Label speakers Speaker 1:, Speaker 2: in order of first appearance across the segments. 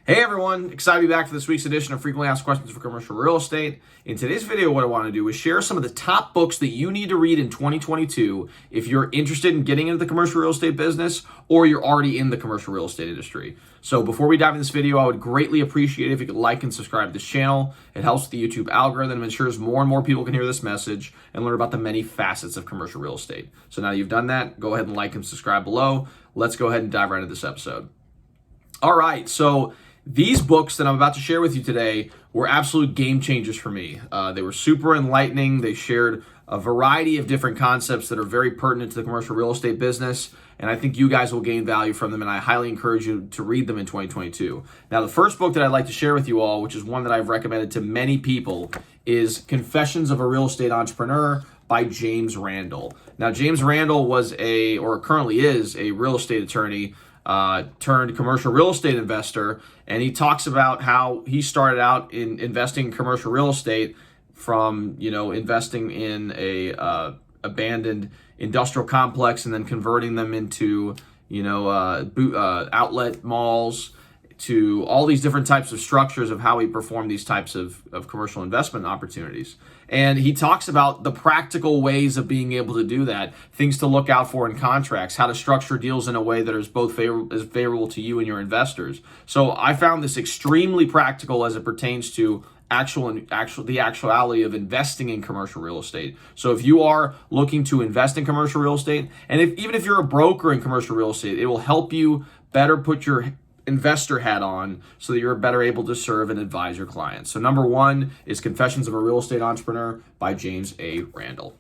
Speaker 1: Hey everyone, excited to be back for this week's edition of Frequently Asked Questions for Commercial Real Estate. In today's video, what I want to do is share some of the top books that you need to read in 2022 if you're interested in getting into the commercial real estate business or you're already in the commercial real estate industry. So before we dive into this video, I would greatly appreciate it if you could like and subscribe to this channel. It helps with the YouTube algorithm and ensures more and more people can hear this message and learn about the many facets of commercial real estate. So now that you've done that, go ahead and like and subscribe below. Let's go ahead and dive right into this episode. All right, so these books that I'm about to share with you today were absolute game changers for me. They were super enlightening. They shared a variety of different concepts that are very pertinent to the commercial real estate business, and I think you guys will gain value from them, and I highly encourage you to read them in 2022. Now, the first book that I'd like to share with you all, which is one that I've recommended to many people, is Confessions of a Real Estate Entrepreneur by James Randel. Now, James Randel was currently is a real estate attorney turned commercial real estate investor, and he talks about how he started out in investing in commercial real estate from, investing in a abandoned industrial complex and then converting them into, outlet malls, to all these different types of structures of how he performed these types of commercial investment opportunities. And he talks about the practical ways of being able to do that, things to look out for in contracts, how to structure deals in a way that is both favorable to you and your investors. So I found this extremely practical as it pertains to the actuality of investing in commercial real estate. So if you are looking to invest in commercial real estate, and even if you're a broker in commercial real estate, it will help you better put your investor hat on so that you're better able to serve and advise your clients. So number one is Confessions of a Real Estate Entrepreneur by James A. Randel.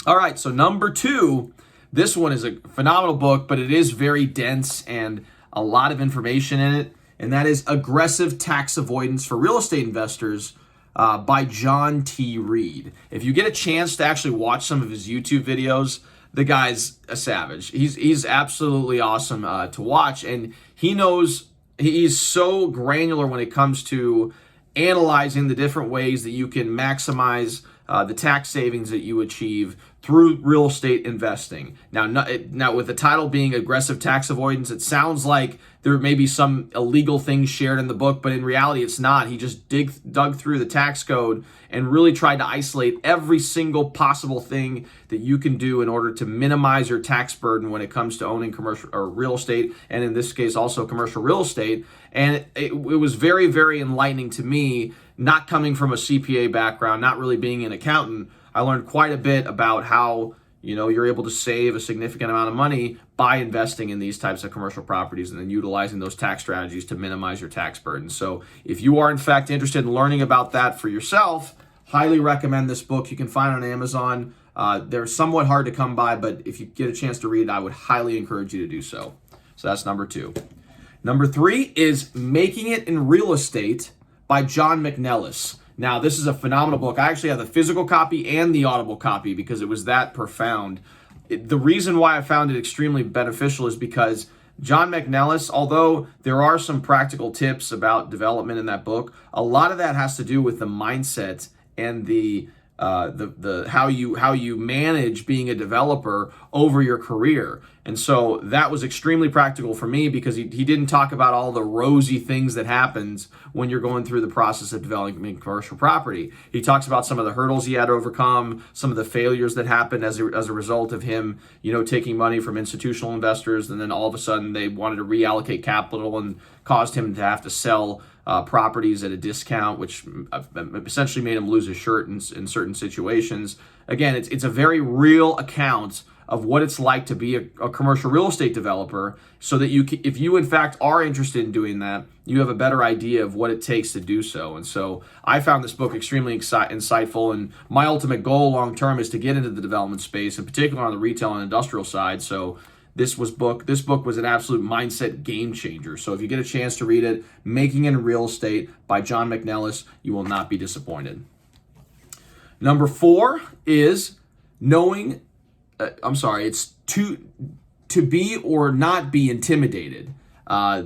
Speaker 1: All right, so number two, this one is a phenomenal book, but it is very dense and a lot of information in it, and that is Aggressive Tax Avoidance for Real Estate Investors by John T. Reed. If you get a chance to actually watch some of his YouTube videos, the guy's a savage. He's absolutely awesome to watch, and he's so granular when it comes to analyzing the different ways that you can maximize the tax savings that you achieve through real estate investing. Now, with the title being Aggressive Tax Avoidance, it sounds like there may be some illegal things shared in the book, but in reality, it's not. He just dug through the tax code and really tried to isolate every single possible thing that you can do in order to minimize your tax burden when it comes to owning commercial or real estate, and in this case, also commercial real estate. And it was very, very enlightening to me, not coming from a CPA background, not really being an accountant. I learned quite a bit about how you're able to save a significant amount of money by investing in these types of commercial properties and then utilizing those tax strategies to minimize your tax burden. So if you are in fact interested in learning about that for yourself, highly recommend this book. You can find it on Amazon. They're somewhat hard to come by, but if you get a chance to read it, I would highly encourage you to do so. So that's number two. Number three is Making It in Real Estate by John McNellis. Now, this is a phenomenal book. I actually have the physical copy and the audible copy because it was that profound. The reason why I found it extremely beneficial is because John McNellis, although there are some practical tips about development in that book, a lot of that has to do with the mindset and the how you manage being a developer over your career. And so that was extremely practical for me because he didn't talk about all the rosy things that happens when you're going through the process of developing commercial property. He talks about some of the hurdles he had to overcome, some of the failures that happened as a result of him, taking money from institutional investors, and then all of a sudden they wanted to reallocate capital and caused him to have to sell properties at a discount, which essentially made him lose his shirt in certain situations. Again, it's a very real account of what it's like to be a commercial real estate developer, so that if you in fact are interested in doing that, you have a better idea of what it takes to do so. And so I found this book extremely insightful, and my ultimate goal long term is to get into the development space, in particular on the retail and industrial side. So this book was an absolute mindset game changer. So if you get a chance to read it, Making It in Real Estate by John McNellis, you will not be disappointed. Number four is it's to be or not be intimidated.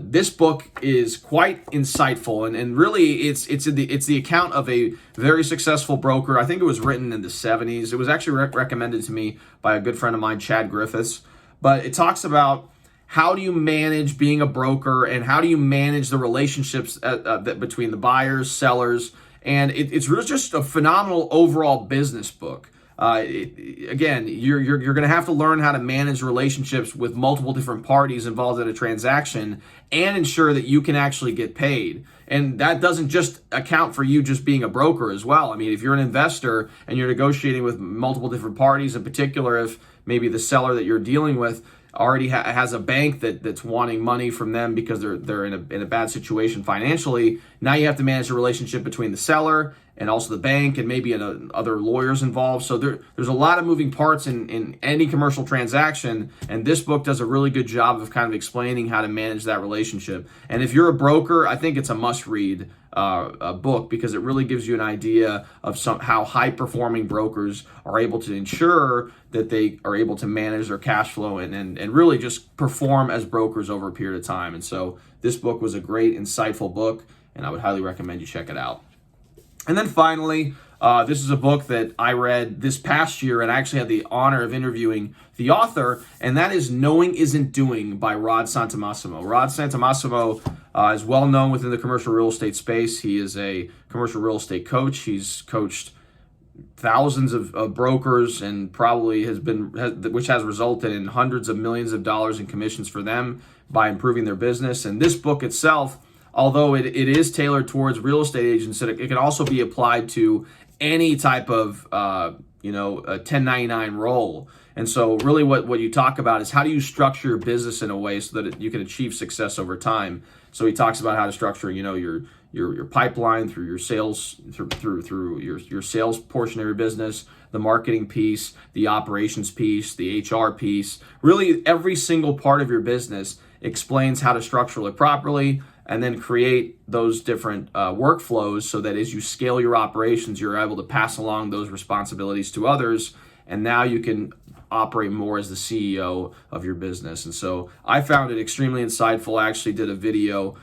Speaker 1: This book is quite insightful, and really it's the account of a very successful broker. I think it was written in the 70s. It was actually recommended to me by a good friend of mine, Chad Griffiths. But it talks about how do you manage being a broker, and how do you manage the relationships between the buyers, sellers, and it's really just a phenomenal overall business book. Again, you're going to have to learn how to manage relationships with multiple different parties involved in a transaction and ensure that you can actually get paid. And that doesn't just account for you just being a broker as well. I mean, if you're an investor and you're negotiating with multiple different parties, in particular, if maybe the seller that you're dealing with already has a bank that's wanting money from them because they're in a bad situation financially. Now you have to manage the relationship between the seller and also the bank and maybe other lawyers involved. So there's a lot of moving parts in any commercial transaction, and this book does a really good job of kind of explaining how to manage that relationship. And if you're a broker, I think it's a must-read book because it really gives you an idea of how high-performing brokers are able to ensure that they are able to manage their cash flow and really just perform as brokers over a period of time. And so this book was a great, insightful book, and I would highly recommend you check it out. And then finally, this is a book that I read this past year, and I actually had the honor of interviewing the author, and that is Knowing Isn't Doing by Rod Santomassimo. Rod Santomassimo is well known within the commercial real estate space. He is a commercial real estate coach. He's coached thousands of brokers and probably which has resulted in hundreds of millions of dollars in commissions for them by improving their business. And this book itself, although it is tailored towards real estate agents, it can also be applied to any type of a 1099 role. And so really what you talk about is how do you structure your business in a way so that you can achieve success over time. So he talks about how to structure your pipeline through your sales, through your sales portion of your business, the marketing piece, the operations piece, the HR piece. Really every single part of your business explains how to structure it properly, and then create those different workflows so that as you scale your operations, you're able to pass along those responsibilities to others, and now you can operate more as the CEO of your business. And so I found it extremely insightful. I actually did a video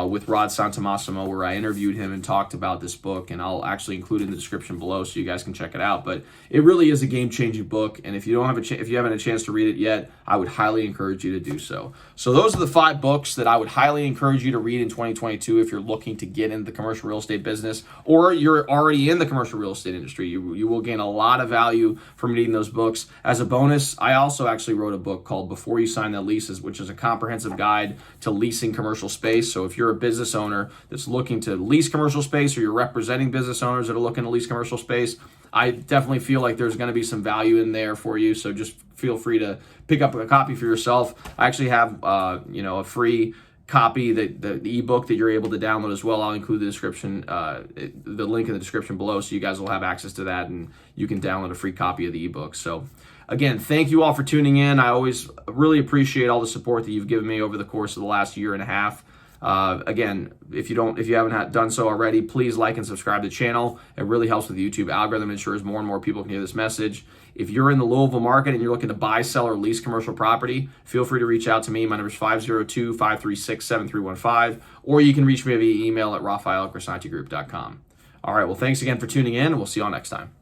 Speaker 1: with Rod Santomassimo where I interviewed him and talked about this book, and I'll actually include it in the description below so you guys can check it out. But it really is a game-changing book, and if you haven't a chance to read it yet, I would highly encourage you to do so. So those are the 5 books that I would highly encourage you to read in 2022 if you're looking to get into the commercial real estate business, or you're already in the commercial real estate industry. You will gain a lot of value from reading those books. As a bonus, I also actually wrote a book called Before You Sign That Leases, which is a comprehensive guide to leasing commercial space. So if you're a business owner that's looking to lease commercial space, or you're representing business owners that are looking to lease commercial space, I definitely feel like there's going to be some value in there for you. So just feel free to pick up a copy for yourself. I actually have a free copy, the ebook that you're able to download as well. I'll include the link in the description below, so you guys will have access to that, and you can download a free copy of the ebook. So again, thank you all for tuning in. I always really appreciate all the support that you've given me over the course of the last year and a half. Again, if you haven't done so already, please like and subscribe to the channel. It really helps with the YouTube algorithm. It ensures more and more people can hear this message. If you're in the Louisville market and you're looking to buy, sell, or lease commercial property, feel free to reach out to me. My number is 502-536-7315, or you can reach me via email at raphael@crescentigroup.com. All right, well, thanks again for tuning in, and we'll see you all next time.